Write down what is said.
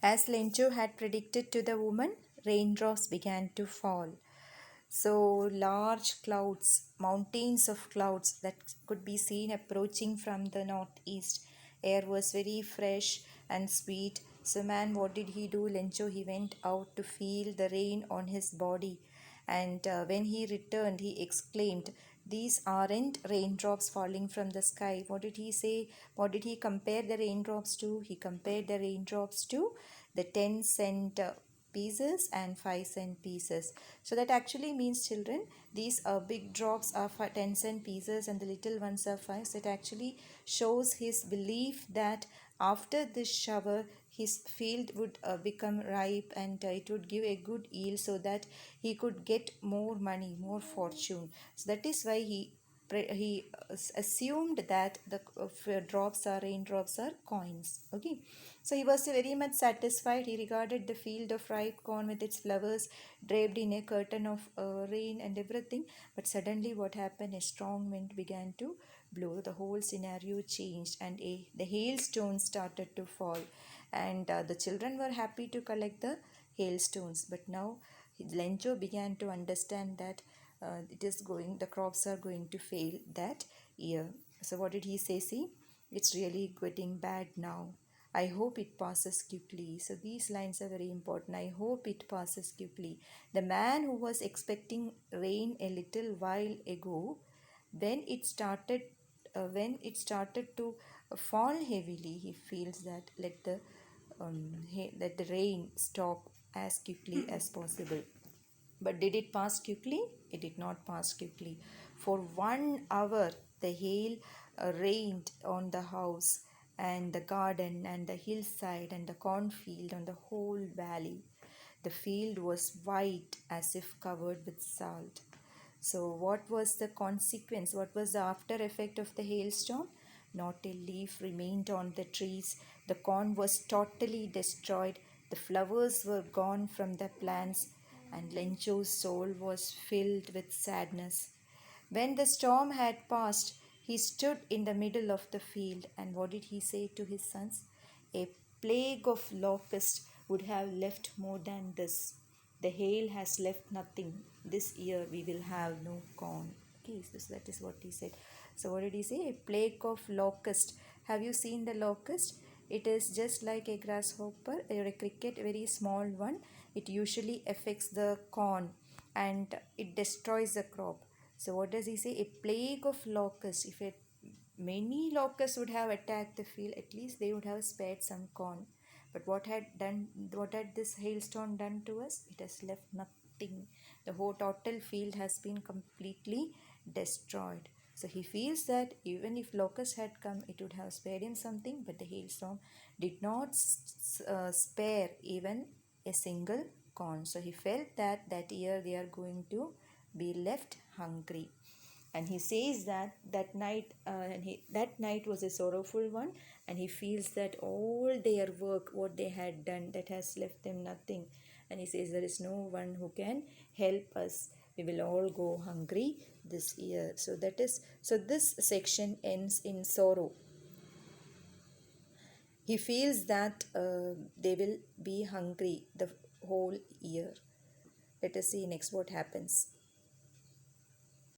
As Lencho had predicted to the woman, raindrops began to fall. So large clouds, mountains of clouds that could be seen approaching from the northeast. Air was very fresh and sweet. So man, what did he do? Lencho, he went out to feel the rain on his body. And when he returned, he exclaimed, "These aren't raindrops falling from the sky." What did he say? What did he compare the raindrops to? He compared the raindrops to the 10-cent pieces and 5-cent pieces. So that actually means, children, these big drops are 10-cent pieces and the little ones are 5. So it actually shows his belief that after this shower his field would become ripe and it would give a good yield, so that he could get more money, more fortune. So that is why he assumed that the drops are raindrops are coins. Okay, so he was very much satisfied. He regarded the field of ripe corn with its flowers draped in a curtain of rain and everything. But suddenly, what happened? A strong wind began to blow. The whole scenario changed, and the hailstones started to fall. And the children were happy to collect the hailstones. But now, Lencho began to understand that the crops are going to fail that year. So, what did he say? See, it's really getting bad now. I hope it passes quickly. So these lines are very important. I hope it passes quickly. The man who was expecting rain a little while ago, when it started, when it started to fall heavily, he feels that let the rain stop as quickly as possible. But did it pass quickly? It did not pass quickly. For 1 hour, the hail rained on the house and the garden and the hillside and the cornfield and the whole valley. The field was white as if covered with salt. So, what was the consequence? What was the after effect of the hailstorm? Not a leaf remained on the trees. The corn was totally destroyed. The flowers were gone from the plants, and Lencho's soul was filled with sadness. When the storm had passed, he stood in the middle of the field, and what did he say to his sons? A plague of locusts would have left more than this. The hail has left nothing. This year we will have no corn. Okay, so that is what he said. So what did he say? A plague of locust. Have you seen the locust? It is just like a grasshopper or a cricket, a very small one. It usually affects the corn and it destroys the crop. So what does he say? A plague of locusts. If many locusts would have attacked the field, at least they would have spared some corn. But what had this hailstone done to us? It has left nothing. The whole total field has been completely destroyed. So he feels that even if locusts had come, it would have spared him something, but the hailstorm did not spare even a single corn. So he felt that that year they are going to be left hungry. And he says that that night was a sorrowful one, and he feels that all their work, what they had done, that has left them nothing. And he says there is no one who can help us. We will all go hungry this year. So this section ends in sorrow. He feels that they will be hungry the whole year. Let us see next what happens.